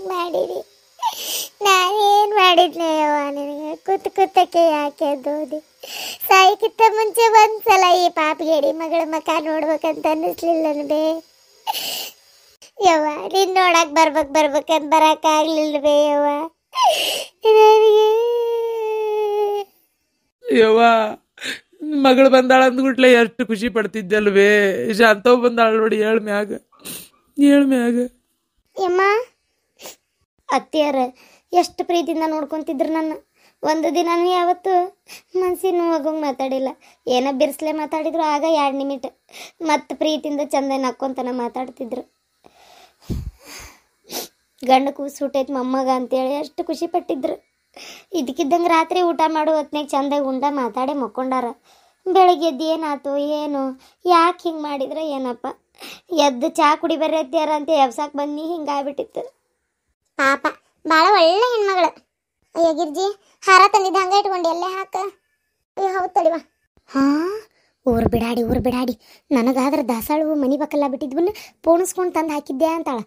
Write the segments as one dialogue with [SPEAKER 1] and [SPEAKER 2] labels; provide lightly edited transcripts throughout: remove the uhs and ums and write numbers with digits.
[SPEAKER 1] ಹಿಂಗೆ ಮಾಡಿರಿ? ನಾನೇನು ಮಾಡಿದ್ನೆ ಯವ್ವ ನಿನಗೆ? ಕೂತಕ್ಕೆ ಯಾಕೆ ದೋದಿ? ಸಾಯಕ್ಕಿಂತ ಮುಂಚೆ ಒಂದ್ಸಲ ಈ ಪಾಪಿಗೇಡಿ ಮಗಳ ಮಕ ನೋಡ್ಬೇಕಂತ ಅನ್ನಿಸ್ಲಿಲ್ಲ ನನಗೆ ಯವ್ವ. ನೀನ್ ನೋಡಕ್ ಬರ್ಬೇಕಂತ ಬರಕ್ಕಾಗ್ಲಿಲ್ವೇ ಯವ್ವ ನನಗೆ?
[SPEAKER 2] ಯವ್ವ ಮಗಳು ಬಂದಾಳ ಅಂದ್ಬಿಟ್ಲೆ ಎಷ್ಟು ಖುಷಿ ಪಡ್ತಿದ್ದಲ್ವೇ. ಶಾಂತವ್ ಬಂದಾಳ ನೋಡಿ, ಹೇಳ್ ಮ್ಯಾಗ.
[SPEAKER 1] ಯಮ್ಮ ಅತ್ತಿಯರ ಎಷ್ಟು ಪ್ರೀತಿಯಿಂದ ನೋಡ್ಕೊಂತಿದ್ರು ನನ್ನ. ಒಂದು ದಿನನೂ ಯಾವತ್ತು ಮನ್ಸಿನ ನೋವಾಗೋಂಗೆ ಮಾತಾಡಿಲ್ಲ. ಏನೋ ಬಿರ್ಸ್ಲೆ ಮಾತಾಡಿದ್ರು ಆಗ 2 ನಿಮಿಟ್ ಮತ್ತು ಪ್ರೀತಿಯಿಂದ ಚಂದ ನಕ್ಕೊಂತನ ಮಾತಾಡ್ತಿದ್ರು. ಗಂಡ ಕೂಸು ಹುಟ್ಟೈತಿ ಮೊಮ್ಮಗ ಅಂತೇಳಿ ಅಷ್ಟು ಖುಷಿ ಪಟ್ಟಿದ್ರು. ಇದಕ್ಕಿದ್ದಂಗೆ ರಾತ್ರಿ ಊಟ ಮಾಡೋ ಹೊತ್ನಾಗ ಚಂದಾಗಿ ಉಂಡ ಮಾತಾಡೇ ಮಕ್ಕೊಂಡಾರ. ಬೆಳಗ್ಗೆ ಎದ್ದು ಏನಾಯ್ತು ಏನು ಯಾಕೆ ಹಿಂಗೆ ಮಾಡಿದ್ರೆ ಏನಪ್ಪ, ಎದ್ದು ಚಾ ಕುಡಿ ಬರ್ರಿ ಅತ್ಯಾರ ಅಂತ ಎಬ್ಸಾಕ್ ಬನ್ನಿ ಹಿಂಗಾಗ್ಬಿಟ್ಟಿತ್ತು. ಪಾಪ ಭಾಳ ಒಳ್ಳೆ ಹೆಣ್ಮಗಳು. ಅಯ್ಯ ಗಿರ್ಜಿ, ಹಾರ ತಂದಿದ್ದ ಹಂಗೆ ಇಟ್ಕೊಂಡು ಎಲ್ಲೇ ಹಾಕ. ಅಯ್ಯೋ ಹೌದು ತಡಿವಾ. ಹಾಂ, ಊರು ಬಿಡಾಡಿ ನನಗಾದ್ರೆ ದಾಸಾಳು ಮನಿ ಬಕ್ಕಲ್ಲ ಬಿಟ್ಟಿದ್ವನ್ನ ಪೋಣಿಸ್ಕೊಂಡು ತಂದು ಹಾಕಿದ್ದೆ ಅಂತಾಳ.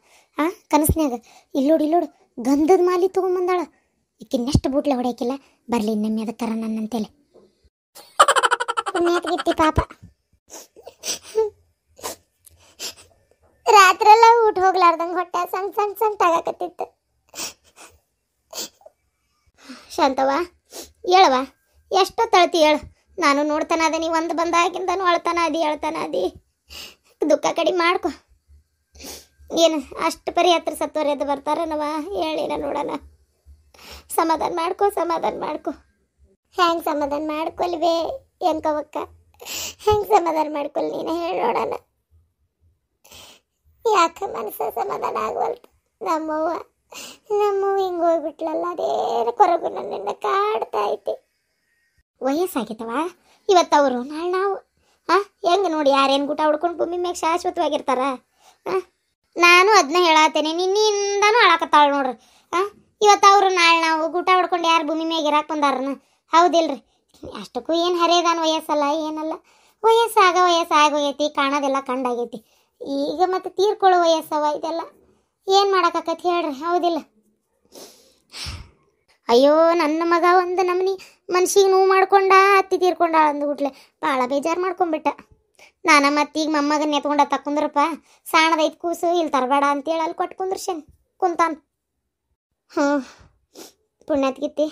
[SPEAKER 1] ಕನಸ್ನ್ಯಾಗ ಇಲ್ಲೋಡು ಗಂಧದ ಮಾಲಿ ತೊಗೊಂಬಂದಾಳ. ಈಕಿನ್ನೆಷ್ಟು ಬೂಟ್ಲೆ ಹೊಡೆಯಕಿಲ್ಲ. ಬರಲಿ ಇನ್ನೊಮ್ಮೆ ಅದಕ್ಕಾರ ನನ್ನಂತೇಳಿ ಪುಣ್ಯಾತ್ಗಿತ್ತಿ ಪಾಪ. ರಾತ್ರೆಲ್ಲ ಊಟ ಹೋಗ್ಲಾರ್ದಂಗೆ ಹೊಟ್ಟೆ ಸಣ್ಣ ತಾಗಕತ್ತಿತ್ತು. ಶಾಂತವ್ವ ಹೇಳವ, ಎಷ್ಟೊತ್ತಳ್ತಿ ಹೇಳು. ನಾನು ನೋಡ್ತಾನ ಅದೇನಿ, ಒಂದು ಬಂದಾಗಿಂದನೂ ಅಳ್ತಾನ ಅದಿ ದುಃಖ ಕಡಿಮೆ ಮಾಡ್ಕೊ. ಏನು ಅಷ್ಟು ಪರಿ ಹತ್ರ ಸತ್ತೋರ್ಯದ ಬರ್ತಾರನವ? ಹೇಳಿನ ನೋಡೋಣ. ಸಮಾಧಾನ ಮಾಡ್ಕೊ. ಹೆಂಗೆ ಸಮಾಧಾನ ಮಾಡ್ಕೊಲ್ವೇ ಎಂಕವಕ್ಕ? ಹೆಂಗೆ ಸಮಾಧಾನ ಮಾಡ್ಕೊಲ್ ನೀನು ಹೇಳಿ ನೋಡೋಣ. ಯಾಕೆ ಮನಸ್ಸ ಸಮಾಧಾನ ಆಗವಲ್ತು? ನಮ್ಮವ್ವ ಹಿಂಗೆ ಹೋಗ್ಬಿಟ್ಲಲ್ಲ, ಅದೇನು ಕೊರಗು ನನ್ನಿಂದ ಕಾಡ್ತಾ ಐತಿ. ವಯಸ್ಸಾಗಿತ್ತವ ಇವತ್ತವರು ನಾಳೆ ನಾವು. ಹೆಂಗೆ ನೋಡಿ ಯಾರೇನು ಊಟ ಹೊಡ್ಕೊಂಡು ಭೂಮಿ ಮ್ಯಾಗ ಶಾಶ್ವತವಾಗಿರ್ತಾರ? ನಾನು ಅದನ್ನ ಹೇಳತ್ತೇನೆ, ನಿನ್ನಿಂದನೂ ಅಳಕತ್ತಾಳ ನೋಡ್ರಿ. ಇವತ್ತು ಅವರು ನಾಳೆ ನಾವು ಊಟ ಹೊಡ್ಕೊಂಡು ಯಾರು ಭೂಮಿ ಮ್ಯಾಗ ಇರಾಕ್ ಬಂದಾರನ? ಹೌದಿಲ್ರಿ? ಅಷ್ಟಕ್ಕೂ ಏನು ಹರಿಯದಾನ ವಯಸ್ಸಲ್ಲ ಏನಲ್ಲ. ವಯಸ್ಸಾಗೋಗೈತಿ, ಕಾಣೋದೆಲ್ಲ ಕಂಡಾಗೈತಿ. ಈಗ ಮತ್ತೆ ತೀರ್ಕೊಳ್ಳೋ ವಯಸ್ಸವ ಇದೆಲ್ಲ. ಏನು ಮಾಡೋಕ್ಕಾಕತಿ ಹೇಳ್ರಿ? ಹೌದಿಲ್ಲ? ಅಯ್ಯೋ ನನ್ನ ಮಗ ಒಂದು ನಮ್ಮನಿ ಮನ್ಸಿಗೆ ನೋವು ಮಾಡ್ಕೊಂಡ ಅತ್ತಿ ತೀರ್ಕೊಂಡ ಅಂದ್ಬಿಟ್ಲೆ ಭಾಳ ಬೇಜಾರು ಮಾಡ್ಕೊಂಬಿಟ್ಟ. ನಾನು ಮತ್ತೀಗ ಮೊಮ್ಮಗನ ಎತ್ಕೊಂಡ ತಕ್ಕೊಂಡ್ರಪ್ಪ, ಸಾಣದೈದು ಕೂಸು ಇಲ್ಲಿ ತರಬೇಡ ಅಂತೇಳಿ ಅಲ್ಲಿ ಕೊಟ್ಟು ಕುಂತಾನ. ಪುಣ್ಯತ್ಗಿತ್ತಿ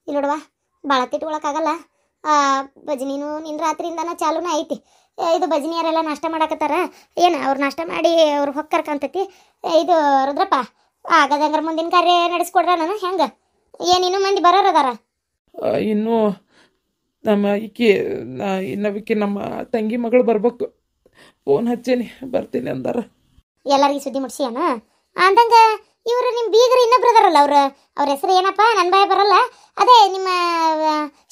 [SPEAKER 1] ಇಲ್ಲಿ ನೋಡುವ, ಭಾಳ ತಿಟ್ಕೊಳಕ್ಕಾಗಲ್ಲ. ಭಜನಿನೂ ನಿನ್ನ ರಾತ್ರಿಯಿಂದನ ಚಾಲೂನ ಐತಿ. ಇದು ಭಜನಿಯರೆಲ್ಲ ನಾಷ್ಟ ಮಾಡಕತ್ತಾರ. ಏನು ಅವ್ರು ನಾಷ್ಟ ಮಾಡಿ ಅವ್ರು ಹೊಕ್ಕರ್ಕಂತೈತಿ. ಇದು ರುದ್ರಪ್ಪ ಆಗದಂಗ್ರ ಮುಂದಿನ ಕಾರ್ಯ ನಡೆಸ್ಕೊಡ್ರ ನಾನು. ಹೆಂಗೆ ಏನಿನ್ನೂ ಮಂದಿ ಬರೋರದಾರ?
[SPEAKER 2] ಇನ್ನೂ ನಮ್ಮ ಇನ್ನವಿಕೆ ನಮ್ಮ ತಂಗಿ ಮಗಳು ಬರ್ಬೇಕು. ಫೋನ್ ಹಚ್ಚೇನಿ, ಬರ್ತೀನಿ ಅಂದಾರ.
[SPEAKER 1] ಎಲ್ಲರಿಗೂ ಸುದ್ದಿ ಮುಟ್ಸಿಯಾನ ಅಂದಂಗೆ? ಇವರು ನಿಮ್ಮ ಬೀಗರು ಇನ್ನೊಬ್ರು ಅದಾರಲ್ಲ, ಅವ್ರ ಹೆಸರು ಏನಪ್ಪ? ನನ್ನ ಬಾಯ ಬರಲ್ಲ. ಅದೇ ನಿಮ್ಮ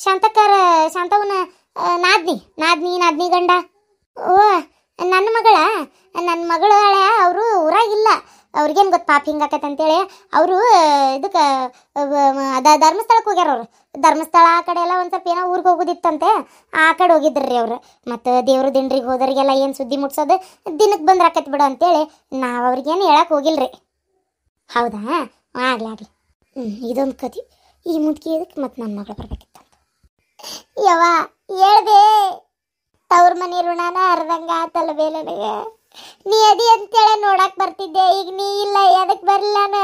[SPEAKER 1] ಶಾಂತವನ ನಾದ್ನಿ ಗಂಡ. ಓ ನನ್ನ ಮಗಳು ಹಳೆ. ಅವರು ಊರಾಗಿಲ್ಲ. ಅವ್ರಿಗೇನು ಗೊತ್ತು ಪಾಪ ಹಿಂಗಾಕೈತೆ ಅಂತೇಳಿ ಅವರು ಇದಕ್ಕೆ ಧರ್ಮಸ್ಥಳಕ್ಕೆ ಹೋಗ್ಯಾರ. ಅವರು ಧರ್ಮಸ್ಥಳ ಆ ಕಡೆ ಎಲ್ಲ ಒಂದು ಸ್ವಲ್ಪ ಏನೋ ಊರಿಗೆ ಹೋಗೋದಿತ್ತಂತೆ, ಆ ಕಡೆ ಹೋಗಿದ್ರಿ ಅವ್ರು. ಮತ್ತು ದೇವ್ರ ದಿಂಡ್ರಿಗೆ ಹೋದವ್ರಿಗೆಲ್ಲ ಏನು ಸುದ್ದಿ ಮುಟ್ಸೋದು, ದಿನಕ್ಕೆ ಬಂದ್ರೆ ಆಕೈತೆ ಬಿಡು ಅಂತೇಳಿ ನಾವು ಅವ್ರಿಗೇನು ಹೇಳಕ್ಕೆ ಹೋಗಿಲ್ರಿ. ಹೌದಾ? ಆಗ್ಲಿ. ಇದೊಂದು ಕತಿ. ಈ ಮುದುಕಿ ಇದಕ್ಕೆ ಮತ್ತು ನನ್ನ ಮಗಳು ಬರ್ಬೇಕಿತ್ತಂತ. ಯವ್ವ ಹೇಳ್ದೆ, ತವ್ರ ಮನೆ ಋಣನ ಅರ್ಧಂಗ ಆತಲ್ವೇ ನನಗೆ. ನೀ ಅದಿ ಅಂತೇಳಿ ನೋಡಕ್ ಬರ್ತಿದ್ದೆ, ಈಗ ನೀ ಇಲ್ಲ, ಅದಕ್ಕೆ ಬರಲಾನ.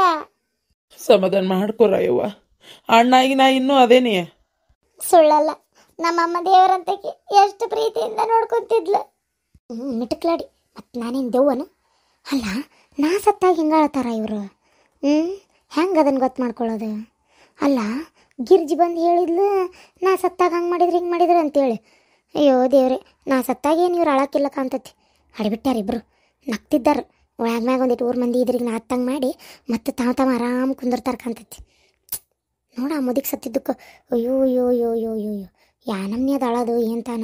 [SPEAKER 2] ಸಮಾಧಾನ ಮಾಡ್ಕೊರ ಯವ್ವ. ಅಣ್ಣಾಗಿ ನಾ ಇನ್ನೂ ಅದೇನಿ.
[SPEAKER 1] ಸುಳ್ಳಲ್ಲ, ನಮ್ಮಮ್ಮ ದೇವರಂತಕ್ಕೆ ಎಷ್ಟು ಪ್ರೀತಿಯಿಂದ ನೋಡ್ಕೊಂತಿದ್ಲು. ಮಿಟಕ್ಲಾಡಿ ಮತ್ತು ನಾನೇನು ದೆವ್ವನ? ಅಲ್ಲ, ನಾ ಸತ್ತಾಗ ಹಿಂಗಾಳ್ತಾರ ಇವರು. ಹೆಂಗೆ ಅದನ್ನು ಗೊತ್ತು ಮಾಡ್ಕೊಳ್ಳೋದು? ಅಲ್ಲ, ಗಿರ್ಜಿ ಬಂದು ಹೇಳಿದ್ಲು ನಾ ಸತ್ತಾಗ ಹಂಗೆ ಮಾಡಿದ್ರೆ ಅಂತೇಳಿ. ಅಯ್ಯೋ ದೇವ್ರೆ, ನಾ ಸತ್ತಾಗೇನು ಇವ್ರು ಅಳಕ್ಕಿಲ್ಲ ಕಾಂತತಿ. ಹಡಿಬಿಟ್ಟಾರ ಇಬ್ಬರು, ನಗ್ತಿದ್ದಾರೆ. ಒಳಗ್ಮ್ಯಾಗ ಒಂದಿಟ್ಟು ಊರು ಮಂದಿ ಇದ್ರಿಗೆ ನಾ ಹತ್ತಂಗೆ ಮಾಡಿ ಮತ್ತು ತಾವ ಆರಾಮ್ ಕುಂದಿರ್ತಾರೆ ಕಾಂತತಿ. ನೋಡ ಆ ಮುದಿಗೆ ಸತ್ತಿದ್ದಕ್ಕೆ ಅಯ್ಯೋ ಯಾ ನಮ್ನಿ ಅದು ಅಳೋದು ಏನು ತಾನ.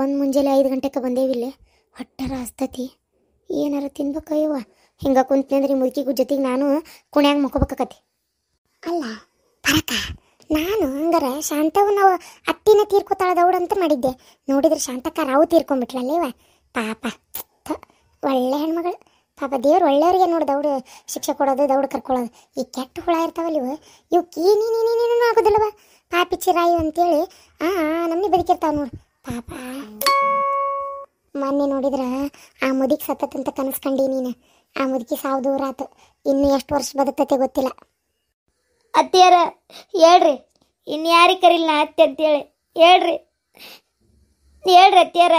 [SPEAKER 1] ಒಂದು ಮುಂಜಾನೆ 5 ಗಂಟೆಗೆ ಬಂದೇವಿಲ್ಲೇ, ಹೊಟ್ಟೆರ ಹಸ್ತತಿ, ಏನಾರ ತಿನ್ಬೇಕು ಇವ. ಹಿಂಗೆ ಕುಂತ್ನಂದ್ರೆ ಮುದುಕಿಗೂ ಜೊತೆಗೆ ನಾನು ಕುಣ್ಯಾಗ ಮುಕ್ಕೋಬೇಕಾಕತಿ. ಅಲ್ಲ ಪರಕ, ನಾನು ಹಂಗಾರ ಶಾಂತವು ನಾವು ಅತ್ತಿನ ತೀರ್ಕೊತಾಳ ದೌಡಂತ ಮಾಡಿದ್ದೆ. ನೋಡಿದ್ರೆ ಶಾಂತಕ್ಕ ರಾವು ತೀರ್ಕೊಂಡ್ಬಿಟ್ಲಲ್ಲ ಇವ. ಪಾಪ, ಒಳ್ಳೆ ಹೆಣ್ಮಗಳು ಪಾಪ ದೇವ್ರು ಒಳ್ಳೆಯವ್ರಿಗೆ ನೋಡಿ ದೌಡು ಶಿಕ್ಷೆ ಕೊಡೋದು ದೌಡು ಕರ್ಕೊಳ್ಳೋದು. ಈ ಕೆಟ್ಟ ಹುಳ ಇರ್ತಾವಲ್ಲ ಇವು ನೀನೇನೇನೇನು ಆಗೋದಿಲ್ಲವ ಪಾಪಿ ಚಿರಾಯಿ ಅಂತೇಳಿ ನಮ್ಮನೆ ಬದುಕಿರ್ತಾವ ನೋಡು ಪಾಪ. ಮೊನ್ನೆ ನೋಡಿದ್ರ ಆ ಮುದಿಗೆ ಸತ್ತಂತ ಕನಸ್ಕಂಡಿ ನೀನು. ಆ ಮುದುಕಿ ಸಾವು ದೂರ ಆತು. ಇನ್ನು ಎಷ್ಟು ವರ್ಷ ಬದುಕತ್ತೆ ಗೊತ್ತಿಲ್ಲ.
[SPEAKER 3] ಅತ್ತಿಯಾರ ಹೇಳ್ರಿ, ಇನ್ಯಾರಿಗೆ ಕರೀಲಿ ನಾ ಅತ್ತೆ ಅಂತೇಳಿ ಹೇಳ್ರಿ ಅತ್ತಿಯಾರ.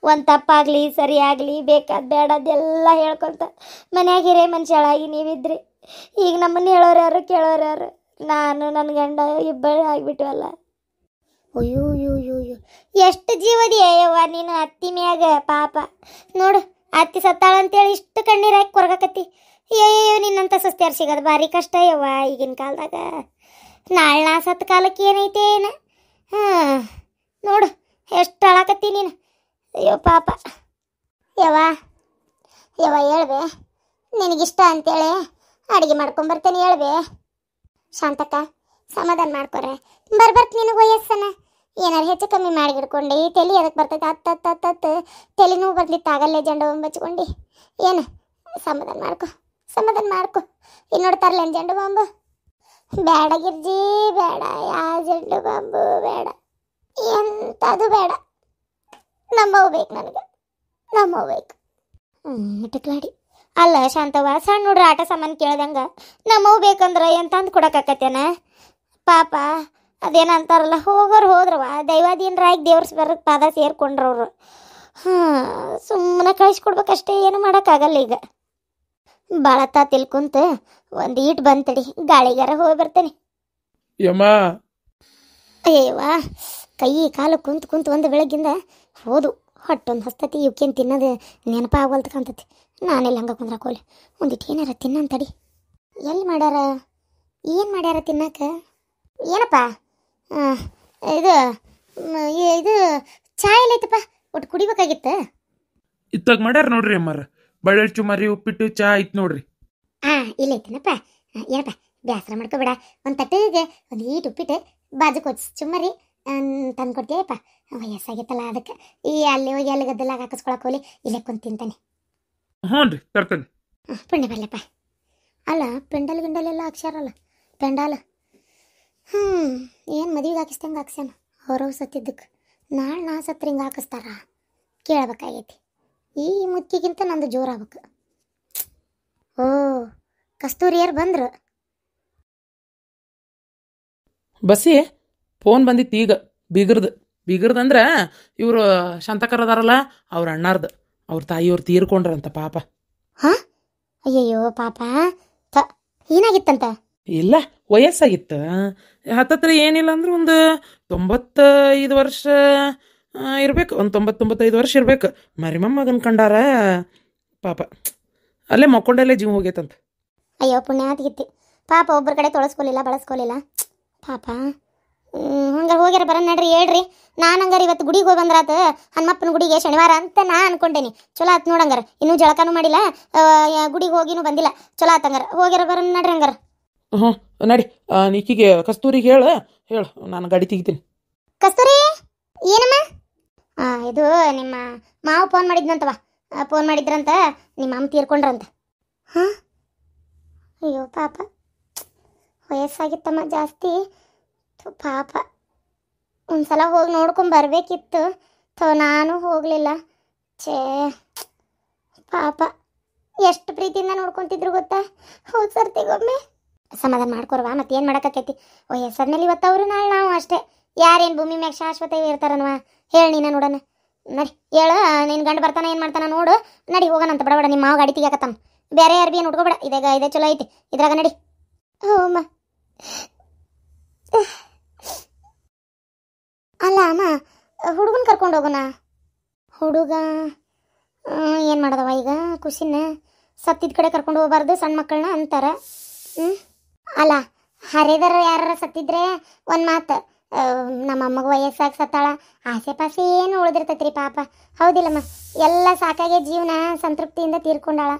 [SPEAKER 3] ಒಂದು ತಪ್ಪಾಗಲಿ ಸರಿ ಆಗಲಿ ಬೇಕಾದ ಬೇಡದೆಲ್ಲ ಹೇಳ್ಕೊತ ಮನ್ಯಾಗ ಹಿರೇ ಮನುಷ್ಯಳಾಗಿ ನೀವಿದ್ರಿ. ಈಗ ನಮ್ಮನ್ನು ಹೇಳೋರು ಯಾರು ಕೇಳೋರು ಯಾರು? ನಾನು ನನ್ನ ಗಂಡ ಇಬ್ಬರು ಆಗಿಬಿಟ್ವಲ್ಲ.
[SPEAKER 1] ಅಯ್ಯೋ ಯೋ ಯೋ ಯೋ
[SPEAKER 3] ಎಷ್ಟು ಜೀವದಿಯವ್ವ ನೀನು ಅತ್ತಿ ಮ್ಯಾಗ. ಪಾಪ ನೋಡು ಅತ್ತಿ ಸತ್ತಾಳ ಅಂತೇಳಿ ಇಷ್ಟು ಕಣ್ಣೀರು ಹಾಕಿ ಕೊರಗಕತ್ತಿ. ಅಯ್ಯೋ ನಿನ್ನಂತ ಸುಸ್ತಿಯಾರು ಸಿಗೋದು ಭಾರಿ ಕಷ್ಟ ಯವ್ವ ಈಗಿನ ಕಾಲದಾಗ. ನಾಳೆ ನಾ ಸತ್ತ ಕಾಲಕ್ಕೆ ಏನೈತೆ ಏನು? ನೋಡು ಎಷ್ಟು ಅಳಕತ್ತಿ ನೀನು. ಅಯ್ಯೋ ಪಾಪ.
[SPEAKER 1] ಯವ್ವ ಹೇಳ್ಬೆ, ನಿನಗಿಷ್ಟ ಅಂತೇಳಿ ಅಡುಗೆ ಮಾಡ್ಕೊಂಬರ್ತೇನೆ ಹೇಳ್ಬೆ. ಶಾಂತಕ್ಕ ಸಮಾಧಾನ ಮಾಡ್ಕೊರೆ. ಬರ್ಬರ್ತ ನಿನಗೆ ವಯಸ್ಸನ ಏನಾರು ಹೆಚ್ಚು ಕಮ್ಮಿ ಮಾಡಿ ಹಿಡ್ಕೊಂಡು ತಲೆ ಅದಕ್ಕೆ ಬರ್ತೈತೆ. ಹತ್ತು ತಲೆನೂ ಬರ್ಲಿತ್ತು ಆಗಲ್ಲೇ ಜಂಡು ಬಾಂಬ್ ಹಚ್ಕೊಂಡು. ಏನು ಸಮಾಧಾನ ಮಾಡ್ಕೊ. ಇನ್ನು ನೋಡ್ತಾರಲ್ಲ ಜಂಡು ಬಾಂಬು ಬೇಡ ಗಿರ್ಜಿ, ಬೇಡ ಯಾವ ಜಂಡು ಬಾಂಬು ಬೇಡ, ಎಂಥದು ಬೇಡ. ನಮ್ಮವು ಬೇಕು ನನಗೆ, ನಮ್ಮವು ಬೇಕು. ಮಿಟಕ್ಲಾಡಿ
[SPEAKER 3] ಅಲ್ಲ ಶಾಂತವ್ವ, ಸಣ್ಣ ನೋಡ್ರಿ ಆಟ ಸಾಮಾನು ಕೇಳ್ದಂಗೆ ನಮ್ಮವು ಬೇಕಂದ್ರೆ ಎಂತಂದು ಕೊಡೋಕ್ಕಾಕತ್ತೇನ? ಪಾಪ ಅದೇನಂತಾರಲ್ಲ, ಹೋಗೋರು ಹೋದ್ರವ ದೈವಾಧೀನರಾಗಿ ದೇವ್ರ ಬರೋಕ್ಕೆ ಪಾದ ಸೇರ್ಕೊಂಡ್ರವ್ರು. ಸುಮ್ಮನೆ ಕಳಿಸ್ಕೊಡ್ಬೇಕಷ್ಟೇ, ಏನು ಮಾಡೋಕ್ಕಾಗಲ್ಲ. ಈಗ ಭಾಳತ್ತ ತಿಳ್ಕೊಂತ ಒಂದು ಈಟ್ ಬಂತಡಿ, ಗಾಳಿಗಾರ ಹೋಗಿ ಬರ್ತೇನೆ.
[SPEAKER 2] ಯಮ್ಮ
[SPEAKER 1] ಅಯ್ಯವ್ವ ಕೈ ಕಾಲು ಕುಂತು ಒಂದು ಬೆಳಗ್ಗಿಂದ ಹೋದು ಹೊಟ್ಟೊಂದು ಹಸ್ತತಿ. ಇವಕ್ಕೇನು ತಿನ್ನೋದು ನೆನಪಾಗಲ್ತ ಕಾಣ್ತತಿ. ನಾನೆಲ್ಲ ಹಂಗೆ ಕುಂದ್ರಕೋಲಿ ಒಂದಿಟ್ಟು ಏನಾರ ತಿನ್ನಂತಡಿ. ಎಲ್ಲಿ ಮಾಡ್ಯಾರ, ಏನು ಮಾಡ್ಯಾರ ತಿನ್ನಕ? ಏನಪ್ಪ ಇದು ಚಾ ಎಲ್ಲೈತಪ್ಪ, ಒಟ್ಟು ಕುಡಿಬೇಕಾಗಿತ್ತು.
[SPEAKER 2] ಇತ್ತಾಗ ಮಾಡ್ಯಾರ ನೋಡ್ರಿ ಅಮ್ಮಾರ. ಬಳ್ಳುಳ್ಳಿ ಚುಮರಿ ಉಪ್ಪಿಟ್ಟು ಚಾ ಐತ್ ನೋಡ್ರಿ.
[SPEAKER 1] ಇಲ್ಲೈತನಪ್ಪ. ಏನಪ್ಪ ಬೇಸರ ಮಾಡ್ಕೋಬೇಡ, ಒಂದು ತಟ್ಟಿಗೆ ಒಂದು ಈಟು ಉಪ್ಪಿಟ್ಟು ಬಾಜು ಕೊಚ್ಚ ಚುಮ್ಮರಿ ತಂದು ಕೊಡ್ತೀಯಪ್ಪ. ವಯಸ್ಸಾಗೈತಲ್ಲ ಅದಕ್ಕೆ ಅಲ್ಲಿ ಹೋಗಿ ಅಲ್ಲಿ ಗದ್ದಲಾಗ ಹಾಕಿಸ್ಕೊಳಕ್ ಹೋಲಿ, ಇಲ್ಲೇ ಕುಂತು ತಿಂತಾನೆ.
[SPEAKER 2] ಹ್ಞೂ ರೀ ತರ್ತೇನೆ.
[SPEAKER 1] ಪುಣ್ಯ ಬರ್ಲಪ್ಪ. ಅಲ್ಲ ಪೆಂಡಲ್ ಗಿಂಡಲೆಲ್ಲ ಹಾಕ್ಸ್ಯಾರಲ್ಲ, ಪೆಂಡಾಲ್ ಏನು ಮದುವೆಗೆ ಹಾಕಿಸ್ದಂಗೆ ಹಾಕ್ಸ್ಯಾನ. ಅವ್ರವ್ ಸತ್ತಿದ್ದಕ್ಕೆ ನಾಳೆ ನಾ ಸತ್ರ ಹಿಂಗೆ ಹಾಕಿಸ್ತಾರ ಕೇಳ್ಬೇಕಾಗೈತಿ. ಈ ಮುತ್ತಿಗಿಂತ ನಂದು ಜೋರಾಗಬೇಕು. ಓ ಕಸ್ತೂರಿಯರು ಬಂದ್ರು.
[SPEAKER 2] ಬಸ್ಸಿ ಫೋನ್ ಬಂದಿತ್ತು ಈಗ ಬೀಗರ್ದಂದ್ರೆ ಇವರು ಶಾಂತಕರ್ ಅದಾರಲ್ಲ ಅವ್ರ ಅಣ್ಣಾರ್ದು, ಅವ್ರ ತಾಯಿಯವ್ರು ತೀರ್ಕೊಂಡ್ರಂತ ಪಾಪ.
[SPEAKER 1] ಅಯ್ಯಯ್ಯೋ ಪಾಪ. ಏನಾಗಿತ್ತಂತ?
[SPEAKER 2] ಇಲ್ಲ ವಯಸ್ಸಾಗಿತ್ತು. ಹತ್ತತ್ರ ಏನಿಲ್ಲ ಅಂದ್ರೆ ಒಂದು 95 ವರ್ಷ ಇರ್ಬೇಕು, ಒಂದು 90-95 ವರ್ಷ ಇರ್ಬೇಕು. ಮರಿಮಮ್ಮಗನ್ ಕಂಡಾರ ಪಾಪ. ಅಲ್ಲೇ ಮಕ್ಕೊಂಡಲ್ಲೇ ಜೀವ ಹೋಗೈತಂತ.
[SPEAKER 1] ಅಯ್ಯೋ ಪುಣ್ಯಾತ್ಗಿತ್ತಿ ಪಾಪ. ಒಬ್ಬರ ಕಡೆ ತೊಳಸ್ಕೊಲಿಲ್ಲ ಬಳಸ್ಕೊಲಿಲ್ಲ ಪಾಪ. ಹಂಗಾರೆ ಹೋಗ್ಯಾರ ಬರ ನಡ್ರಿ ಹೇಳ್ರಿ. ನಾನು ಹಂಗಾರೆ ಇವತ್ತು ಗುಡಿಗೆ ಹೋಗಿ ಬಂದ್ರಾತ, ಹನುಮಪ್ಪನ ಗುಡಿಗೆ ಶನಿವಾರ ಅಂತ ನಾ ಅನ್ಕೊಂಡೇನಿ. ಚಲೋ ಆತ್ ನೋಡಂಗಾರ. ಇನ್ನೂ ಜಳಕಾನು ಮಾಡಿಲ್ಲ, ಗುಡಿಗೆ ಹೋಗಿನೂ ಬಂದಿಲ್ಲ. ಚಲೋ ಆತ್ ಹಂಗಾರ ಹೋಗ್ಯಾರ ಬರ ನಡ್ರಿ ಹಂಗಾರ.
[SPEAKER 2] ಹ್ಞೂ ನಡಿ. ನೀಕಿಗೆ ಕಸ್ತೂರಿಗೆ ಹೇಳು ನಾನು ಗಾಡಿ ತೆಗಿತೀನಿ.
[SPEAKER 1] ಕಸ್ತೂರಿ ಏನಮ್ಮ? ಇದು ನಿಮ್ಮ ಮಾವು ಫೋನ್ ಮಾಡಿದ್ನಂತವ. ಫೋನ್ ಮಾಡಿದ್ರಂತ ನಿಮ್ಮ ಅಮ್ಮ ತೀರ್ಕೊಂಡ್ರಂತ. ಅಯ್ಯೋ ಪಾಪ, ವಯಸ್ಸಾಗಿತ್ತಮ್ಮ ಜಾಸ್ತಿ. ಪಾಪ ಒಂದ್ಸಲ ಹೋಗಿ ನೋಡ್ಕೊಂಡು ಬರಬೇಕಿತ್ತು. ನಾನು ಹೋಗಲಿಲ್ಲ. ಛೇ ಪಾಪ, ಎಷ್ಟು ಪ್ರೀತಿಯಿಂದ ನೋಡ್ಕೊತಿದ್ರು ಗೊತ್ತಾ? ಹೌದು ಸರ್ತಿಗೊಮ್ಮೆ. ಸಮಾಧಾನ ಮಾಡ್ಕೊರ್ವಾ, ಮತ್ತೇನು ಮಾಡೋಕ್ಕೈತಿ? ವಯಸ್ಸಾದ್ಮೇಲೆ ಇವತ್ತು ಅವರು ನಾಳೆ ನಾವು ಅಷ್ಟೇ. ಯಾರೇನು ಭೂಮಿ ಮ್ಯಾಗ ಶಾಶ್ವತ ಇರ್ತಾರನ್ವ? ಹೇಳಿ ನೀನು ನೋಡೋಣ. ನಡಿ ಹೇಳು, ನಿನ್ನ ಗಂಡು ಬರ್ತಾನ ಏನು ಮಾಡ್ತಾನ ನೋಡು. ನಡಿ ಹೋಗೋಣಂತ ಬಡಬಡ. ನಿಮ್ಮ ಮಾವ ಗಾಡಿ ತೆಗಿಯಾಕತ್ತಾನ. ಬೇರೆ ಅರ್ಬಿ ಏನು ಉಟ್ಕೋಬೇಡ. ಇದೇ ಚಲೋ ಐತಿ ಇದ್ರಾಗ. ನಡಿ. ಅಮ್ಮ ಅಲ್ಲ ಅಮ್ಮ, ಹುಡುಗನ ಕರ್ಕೊಂಡು ಹೋಗೋಣ. ಹುಡುಗ ಏನು ಮಾಡೋದವ ಈಗ? ಖುಷಿನ ಸತ್ತಿದ ಕಡೆ ಕರ್ಕೊಂಡು ಹೋಗ್ಬಾರ್ದು ಸಣ್ಣ ಮಕ್ಕಳನ್ನ ಅಂತಾರೆ. ಅಲ್ಲ ಹರಿದರ ಯಾರ ಸತ್ತಿದ್ರೆ ಒಂದು ಮಾತು, ನಮ್ಮ ಅಮ್ಮಗೆ ವಯಸ್ಸಾಗಿ ಸತ್ತಾಳ, ಆಸೆ ಪಾಸೆ ಏನು ಉಳಿದಿರ್ತೈತ್ರಿ ಪಾಪ. ಹೌದಿಲ್ಲಮ್ಮ? ಎಲ್ಲ ಸಾಕಾಗೆ ಜೀವನ ಸಂತೃಪ್ತಿಯಿಂದ ತೀರ್ಕೊಂಡಾಳ.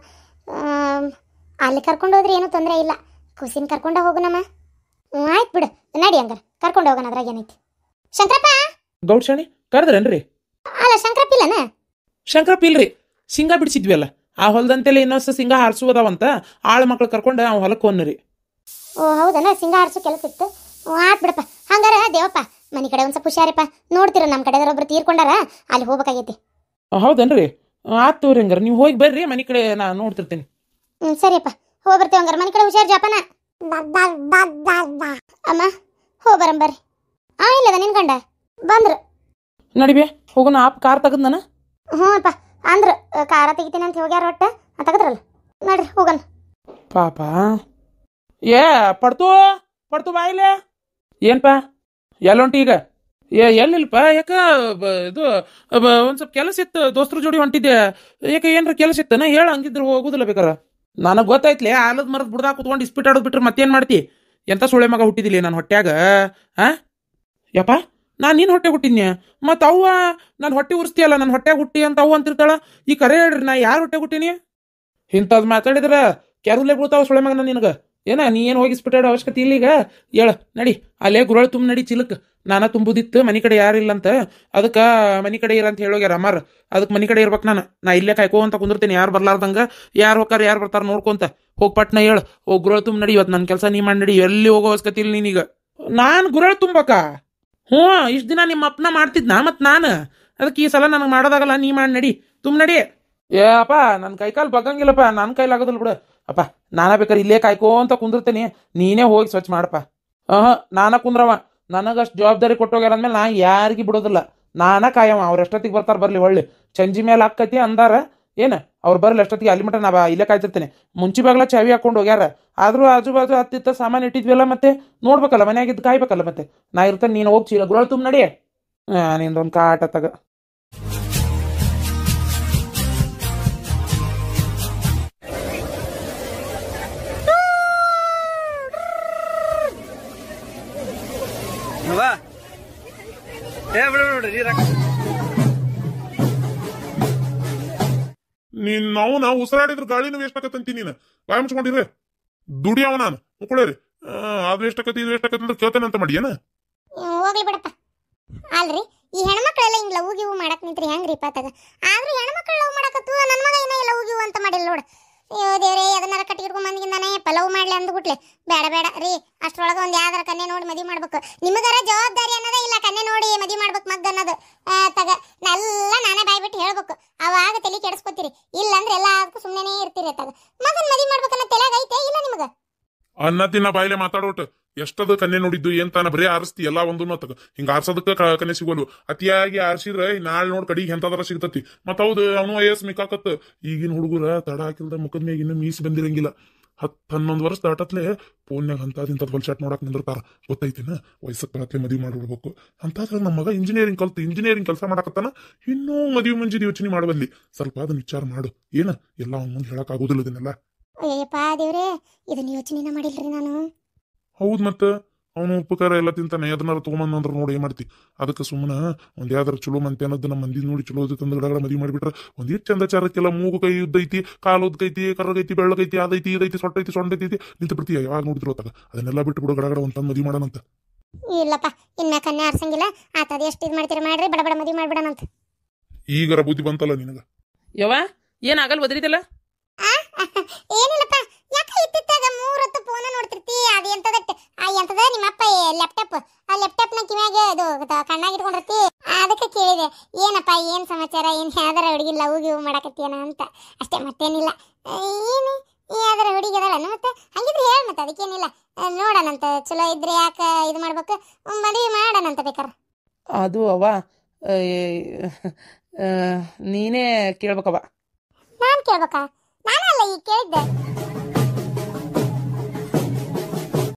[SPEAKER 1] ಅಲ್ಲಿ ಕರ್ಕೊಂಡು ಹೋದ್ರೆ ಏನೂ ತೊಂದರೆ ಇಲ್ಲ. ಖುಷಿನ ಕರ್ಕೊಂಡ ಹೋಗೋಣಮ್ಮ. ಆಯ್ತು ಬಿಡು, ನಡಿ ಹಂಗಾರೆ ಕರ್ಕೊಂಡು ಹೋಗೋಣ. ಅದ್ರಾಗ ಏನೈತಿ? ಶಂಕರಪ್ಪ
[SPEAKER 2] ಗೌಡ್ಶಾಣಿ ಕರೆದ್ರೇನ್ರಿ?
[SPEAKER 1] ಅಲ್ಲ ಶಂಕರಪ್ಪ ಇಲ್ಲನ?
[SPEAKER 2] ಶಂಕರಪ್ಪ ಇಲ್ರಿ, ಶೇಂಗಾ ಬಿಡಿಸಿದ್ವಿ ಅಲ್ಲ, ಆ ಹೊಲದಂತೆಲ್ಲ ಇನ್ನೊಂದು ಶೇಂಗಾ ಹಾರಿಸುವುದಾವಂತ ಆಳ ಮಕ್ಳು ಕರ್ಕೊಂಡು ಆ ಹೊಲಕ್ಕೆ ಹೋನ್ರಿ.
[SPEAKER 3] ಓ ಹೌದನ, ಸಿಂಗ ಹಾರಿಸೋ ಕೆಲಸ ಇತ್ತು. ಆತ್ ಬಿಡಪ್ಪ. ಹಂಗಾರ ದೇವಪ್ಪ ಮನೆ ಕಡೆ ಒಂದು ಸ್ವಲ್ಪ ಹುಷಾರಿಪ್ಪ. ನೋಡ್ತೀರ ನಮ್ಮ ಕಡೆದರೊಬ್ರು ತೀರ್ಕೊಂಡಾರ, ಅಲ್ಲಿ ಹೋಗ್ಬೇಕಾಗೈತಿ.
[SPEAKER 2] ಹೌದನ್ರಿ, ಆತ್ ತೋರಿ ಹಂಗಾರ ನೀವು ಹೋಗಿ ಬರ್ರಿ, ಮನೆ ಕಡೆ ನಾ ನೋಡ್ತಿರ್ತೀನಿ.
[SPEAKER 3] ಸರಿಯಪ್ಪ, ಹೋಗಿ ಬರ್ತೇವೆ ಹಂಗಾರ. ಮನೆ ಕಡೆ ಹುಷಾರು ಜಾಪನ. ಅಮ್ಮ ಹೋಗ್ಬರಂಬರ್ರಿ. ಇಲ್ಲದ ನಿನ್ ಗಂಡ ಬಂದ್ರು
[SPEAKER 2] ನಡಿಬೆ ಹೋಗೋಣ. ಆಪ್ ಕಾರ್ ತೆಗದ್ ನಾನು.
[SPEAKER 3] ಹ್ಞೂ ಅಪ್ಪ ಅಂದ್ರು ಕಾರ ತೆಗಿತೀನಿ ಅಂತ ಹೋಗ್ಯಾರ ಒಟ್ಟ ತೆಗದ್ರಲ್ಲ. ನೋಡ್ರಿ ಹೋಗಣ.
[SPEAKER 2] ಪಾಪ ಏ ಪಡ್ತು ಪಡ್ತು ಬಾಯಿಲೆ. ಏನ್ಪಾ ಎಲ್ಲೊಂಟಿ ಈಗ? ಎಲ್ಲಿಲ್ಪ? ಯಾಕ ಇದು ಒಂದ್ ಸ್ವಲ್ಪ ಕೆಲಸ ಇತ್ತು, ದೋಸ್ತರ ಜೋಡಿ ಹೊಂಟಿದ್ದೆ. ಯಾಕೆ ಏನ್ರ ಕೆಲಸ ಇತ್ತನ ಹೇಳ, ಹಂಗಿದ್ರು ಹೋಗುದಿಲ್ಲ ಬೇಕಾರ. ನನಗೆ ಗೊತ್ತಾಯ್ತ್ಲೆ, ಆಲದ ಮರದ ಬುಡ್ದಾಗ ಕುತ್ಕೊಂಡು ಇಸ್ಪಿಟ್ ಆಡೋದು ಬಿಟ್ರೆ ಮತ್ತೇನ್ ಮಾಡ್ತಿ? ಎಂತ ಸುಳೆ ಮಗ ಹುಟ್ಟಿದಿಲ್ಲ ನನ್ನ ಹೊಟ್ಯಾಗ. ಯಪ್ಪ ನಾನು ನಿನ್ನ ಹೊಟ್ಟೆ ಹುಟ್ಟಿದ್ನ್ಯ, ಮತ್ತು ಅವ್ವ ನನ್ನ ಹೊಟ್ಟೆ ಉರಿಸ್ತೀಯಲ್ಲ, ನನ್ನ ಹೊಟ್ಯಾಗ ಹುಟ್ಟಿ ಅಂತ ಅವ್ವ ಅಂತಿರ್ತಾಳ. ಈ ಕರೆ ಹೇಳ್ರಿ, ನಾ ಯಾರು ಹೊಟ್ಟೆ ಹುಟ್ಟಿನಿ? ಇಂಥದ್ದು ಮಾತಾಡಿದ್ರ ಕೆರಲೆ ಬೀಳ್ತಾವ ಸುಳೆ ಮಗನ ನಿನಗೆ. ಏನ ನೀ ಏನು ಹೋಗಿ ಇಸ್ಪಿಟಾಡೋ ಅವಶ್ಯಕತೆ ಇಲ್ಲ. ಈಗ ಹೇಳ ನಡಿ, ಅಲ್ಲೇ ಗುರಳು ತುಂಬ ನಡಿ ಚಿಲಕ್. ನಾನ ತುಂಬುದಿತ್ತು, ಮನೆ ಕಡೆ ಯಾರಿಲ್ಲ ಅಂತ, ಅದಕ್ಕೆ ಮನೆ ಕಡೆ ಇರಂತ ಹೇಳೋಗ್ಯಾರ ಅಮ್ಮಾರ. ಅದಕ್ಕೆ ಮನೆ ಕಡೆ ಇರ್ಬೇಕು. ನಾ ಇಲ್ಲೇ ಕಾಯ್ಕೋ ಅಂತ ಕುಂದಿರ್ತೀನಿ, ಯಾರು ಬರ್ಲಾರ್ದಂಗ. ಯಾರು ಹೋಗಾರ ಯಾರು ಬರ್ತಾರ ನೋಡ್ಕೊಂತ ಹೋಗಿ ಪಟ್ನ ಹೇಳ. ಹೋಗಿ ಗುರಳು ತುಂಬ ನಡಿ, ಇವತ್ತು ನನ್ನ ಕೆಲಸ ನೀ ಮಾಡಿ ನಡಿ. ಎಲ್ಲಿ ಹೋಗೋ ಅವಶ್ಯಕತೆ ಇಲ್ಲ ನೀನೀಗ. ನಾನು ಗುರಳು ತುಂಬಕ? ಹ್ಞೂ, ಇಷ್ಟು ದಿನ ನಿಮ್ಮ ಅಪ್ಪನ ಮಾಡ್ತಿದ್ನ, ಮತ್ತು ನಾನು ಅದಕ್ಕೆ ಈ ಸಲ ನನಗೆ ಮಾಡೋದಾಗಲ್ಲ, ನೀ ಮಾಡಿ ನಡಿ, ತುಂಬ ನಡಿ. ಏ ಅಪ್ಪ ನನ್ನ ಕೈಕಾಲು ಬಗ್ಗಂಗಿಲ್ಲಪ್ಪ, ನನ್ನ ಕೈಲಾಗೋದಿಲ್ಲ ಬಿಡು ಅಪ್ಪ. ನಾನ ಬೇಕಾದ್ರೆ ಇಲ್ಲೇ ಕಾಯ್ಕೋ ಅಂತ ಕುಂದಿರ್ತೀನಿ, ನೀನೇ ಹೋಗಿ ಸ್ವಚ್ಛ ಮಾಡಪ್ಪ. ನಾನ ಕುಂದ್ರವ, ನನಗಷ್ಟು ಜವಾಬ್ದಾರಿ ಕೊಟ್ಟೋಗ್ಯಾರ ಅಂದ್ಮೇಲೆ ನಾ ಯಾರಿಗೂ ಬಿಡೋದಿಲ್ಲ. ನಾನ ಕಾಯವ, ಅವ್ರ ಎಷ್ಟೊತ್ತಿಗೆ ಬರ್ತಾರೆ ಬರಲಿ, ಒಳ್ಳೆ ಚಂಜಿ ಮೇಲೆ ಹಾಕತಿ ಅಂದಾರ. ಏನು ಅವ್ರು ಬರಲಿ ಅಷ್ಟೊತ್ತಿಗೆ, ಅಲ್ಲಿ ಮಟ್ಟ ನಾ ಇಲ್ಲೇ ಕಾಯ್ತಿರ್ತೀನಿ. ಮುಂಚೆ ಬಾಗ್ಲ ಚಾವಿ ಹಾಕೊಂಡು ಹೋಗ್ಯಾರ, ಆದರೂ ಆಜು ಬಾಜು ಹತ್ತಿತ್ತ ಸಾಮಾನು ಇಟ್ಟಿದ್ವಿಲ್ಲ, ಮತ್ತೆ ನೋಡ್ಬೇಕಲ್ಲ, ಮನೆಯಾಗಿದ್ದು ಕಾಯ್ಬೇಕಲ್ಲ. ಮತ್ತೆ ನಾ ಇರ್ತೇನೆ, ನೀನು ಹೋಗಿ ಚೀಲ ಗುರಳು ತುಂಬ ನಡಿ. ನಿಂದೊಂದು ಕಾಟ ತಗ.
[SPEAKER 4] ನಾವು ಉಸಿರಾಡಿದ್ರ ಗಾಳಿನೂ ವೇಸ್ಟ್ ಆಕತ್ತಂತಿ. ನೀನು ಬಾಯ್ ಮುಚ್ಕೊಂಡಿರ್ರಿ, ದುಡಿಯವ ನಾನು ಮುಕ್ಕೊಳ್ಳೇರಿ. ಅದು ವೇಸ್ಟ್ ಆಕತಿ ಇದು ವೇಸ್ಟ್ ಆಕತಿ ಅಂದ್ರೆ ಕೇಳ್ತೇನೆ ಅಂತ ಮಾಡಿ ಏನ?
[SPEAKER 3] ಹೋಗ್ಲಿ ಬಿಡಪ್ಪ. ಅಲ್ರಿ ಈ ಹೆಣ್ಮಕ್ಳೆಲ್ಲ ಹಿಂಗ್ ಲವ್ ಗಿವ್ ಮಾಡಕ್ ನಿಂತ್ರಿ ಹೆಂಗ್ರಿ ಪಾತಾಗ? ಆದ್ರೂ ಹೆಣ್ಮಕ್ಳು ಲವ್ ಮಾಡಕತ್ತು, ನನ್ನ ಮಗ ಏನ ಲವ್ ಗಿವ್ ಅಂತ ಮಾಡಿಲ್ಲ ನೋಡು. ಅಯ್ಯೋ ದೇವ್ರೇ, ಅದನ್ನಾರ ಕಟ್ಟಿಗಿಡ್ಕೊಂಡ್ ಬಂದಿದ್ದಾನೆ ಲವ್ ಮಾಡ್ಲಿ ಅಂದ್ಬಿಟ್ಲೆ. ಬೇಡ ಬೇಡ ರೀ, ಅಷ್ಟ್ರೊಳಗೆ ಒಂದು ಯಾವ್ದಾರ ಕನ್ಯೆ ನೋಡಿ ಮದುವೆ ಮಾಡ್ಬೇಕು. ನಿಮಗಾರ ಜವಾಬ್ದಾರಿ ಅನ್ನೋದೇ ಇಲ್ಲ, ಕನ್ಯೆ ನೋಡಿ ಮದುವೆ ಮಾಡ್ಬೇಕು ಮಗ್ ಅನ್ನೋದು. ತಗ ಎಲ್ಲ ನಾನೇ ಬಾಯ್ಬಿಟ್ಟು ಹೇಳ್ಬೇಕು, ಅವಾಗ ತಲೆ ಕೆಡಿಸ್ಕೊತೀರಿ. ಇಲ್ಲ ಅಂದ್ರೆ ಎಲ್ಲದಕ್ಕೂ ಸುಮ್ಮನೆ ಇರ್ತೀರಿ. ತಗ ಮಗನ್ ಮದುವೆ ಮಾಡ್ಬೇಕನ್ನೋ ತಲೆಯಾಗ ಐತೆ ಇಲ್ಲ ನಿಮಗ?
[SPEAKER 4] ಅನ್ನ ತಿನ್ನ ಬಾಯಿಲೆ ಮಾತಾಡೋಟ್ ಎಷ್ಟದ ಕನ್ಯೆ ನೋಡಿದ್ದು ಏನ್ ತಾನ ಬರೀ ಆರಿಸ್ತಿ ಎಲ್ಲ ಒಂದು ತಗ. ಹಿಂಗ ಆರ್ಸೋದಕ್ಕ ಕನ್ಯೆ ಸಿಗೋಲ್ವು. ಅತಿಯಾಗಿ ಆರ್ಸಿದ್ರೆ ನಾಳೆ ನೋಡ್ ಕಡಿಗೆ ಎಂತದಾರ ಸಿಗ್ತತಿ. ಮತ್ ಹೌದು ಅವನು ವಯಸ್ಸು ಮಿಕ್ಕಾಕತ್. ಈಗಿನ ಹುಡುಗರ ತಡ ಹಾಕಿಲ್ದ ಮುಖದ ಮ್ಯಾಗ ಇನ್ನೂ ಮೀಸ್ ಬಂದಿರಂಗಿಲ್ಲ. 10-11 ವರ್ಷ ದಾಟತ್ಲೆ ಫೋನ್ಯಾಗ ಅಂತದ್ ಹೊಲ್ಸಾಟ್ ನೋಡಕ್ ನಿಂದಿರ್ತಾರ. ಗೊತ್ತೈತಿನ? ವಯಸ್ಸಕ್ಕೆ ಬರತ್ಲೆ ಮದುವೆ ಮಾಡ್ಬಿಡ್ಬೇಕು ಅಂತಾದ್ರೆ ನಮ್ಮ ಮಗ ಇಂಜಿನಿಯರಿಂಗ್ ಕೆಲಸ ಮಾಡಕತ್ತಾನ. ಇನ್ನೂ ಮದುವೆ ಮುಂಜಿದ ಯೋಚನೆ ಮಾಡಬಲ್ಲಿ. ಸ್ವಲ್ಪ ಅದನ್ನ ವಿಚಾರ ಮಾಡು. ಏನ ಎಲ್ಲ ಅವ್ನ ಮುಂದೆ ಹೇಳಕ್ ಆಗೋದಿಲ್ಲ ಇದನ್ನೆಲ್ಲ.
[SPEAKER 3] ಅಯ್ಯಪ್ಪ ದೇವ್ರೇ, ಇದನ್ನ ಯೋಚನೆನ ಮಾಡಿಲ್ರಿ ನಾನು.
[SPEAKER 4] ಹೌದ್ ಮತ್ತ ಅವನು ಉಪಕಾರ ಎಲ್ಲ ತಿಂತಾನೆ, ಅದನ್ನಾರ ತಗೊಂಬಂದ್ರೆ ನೋಡಿ ಏನ್ ಮಾಡ್ತಿ? ಅದಕ್ಕೆ ಸುಮ್ಮನೆ ಒಂದ್ ಯಾವ್ದಾರ ಚಲೋ ಮಂತೆ ಅನ್ನೋದು ನಮ್ಮ ಮಂದಿ ನೋಡಿ ಚಲೋ ತಂದು ಗಿಡಗಳ ಮದುವೆ ಮಾಡಿಬಿಟ್ರೆ ಒಂದಿಷ್ಟು ಚಂದಚಾರಕ್ಕೆಲ್ಲ ಮೂಗು ಕೈ ಉದ್ದೈತಿ, ಕಾಲು ಉದ್ದೈತಿ, ಕರ್ರಗೈತಿ, ಬೆಳ್ಳಗೈತಿ, ಅದೈತಿ ಇದೈತಿ, ಸೊಟ್ಟೈತಿ, ಸೊಂಡೈತಿ ನಿಂತು ಬಿಡ್ತೀಯ. ಯಾವಾಗ ನೋಡಿದ್ರು ಹೊತ್ತಾಗ ಅದನ್ನೆಲ್ಲ ಬಿಟ್ಟು ಬಿಡು, ಗಡಗಡ ಒಂದ್ ಮದುವೆ ಮಾಡೋಣಂತ.
[SPEAKER 3] ಇಲ್ಲಪ್ಪ, ಇನ್ಮ್ಯಾಕ ಕನ್ಯಾ ಆರ್ಸಂಗಿಲ್ಲ. ಆತದ ಎಷ್ಟು ಇದು ಮಾಡ್ತೀರಿ ಮಾಡ್ರಿ, ಬಡ ಬಡ ಮದುವೆ ಮಾಡ್ಬಿಡಣಂತ.
[SPEAKER 4] ಈಗರ ಬುದ್ಧಿ ಬಂತಲ್ಲ ನಿನಗ?
[SPEAKER 2] ಯವ್ವ ಏನಾಗಲ್ ಒದರಿದಲ್ಲ?
[SPEAKER 3] ಏನಿಲ್ಲಪ್ಪ, ಯಾಕ ಇತ್ತಿತ್ತಾಗ 3 ಹೊತ್ತು ಫೋನ್ ನೋಡ್ತಿರ್ತಿ? ಅದು ಎಂತದಕ್ಕೆ ಎಂತದ ನಿಮ್ಮಪ್ಪ ಲ್ಯಾಪ್ಟಾಪ್, ಆ ಲ್ಯಾಪ್ಟಾಪ್ ನ ಕಿವ್ಯಾಗ ಇದು ಕಣ್ಣಾಗ ಇಟ್ಕೊಂಡಿರ್ತಿ. ಅದಕ್ಕೆ ಕೇಳಿದೆ, ಏನಪ್ಪ ಏನ್ ಸಮಾಚಾರ, ಏನ್ ಯಾವ್ದಾರ ಹುಡುಗಿ ಲವ್ ಗಿವ್ ಮಾಡಕತ್ತೀಯನ ಅಂತ ಅಷ್ಟೇ, ಮತ್ತೇನಿಲ್ಲ. ಏನು ಯಾವ್ದಾರ ಹುಡುಗಿ ಅದಲ್ಲ ಮತ್ತೆ? ಹಂಗಿದ್ರೆ ಹೇಳ, ಮತ್ತೆ ಅದಕ್ಕೇನಿಲ್ಲ. ನೋಡೋಣಂತ, ಚಲೋ ಇದ್ರೆ ಯಾಕ ಇದು ಮಾಡ್ಬೇಕು, ಮದುವೆ ಮಾಡೋಣಂತ ಬೇಕಾರ.
[SPEAKER 2] ಅದು ಅವ್ವ ನೀನೇ ಕೇಳ್ಬೇಕವ್ವ.
[SPEAKER 3] ನಾನ್ ಕೇಳ್ಬೇಕಾ? ನಾನಲ್ಲ ಈಗ ಕೇಳಿದ್ದೆ.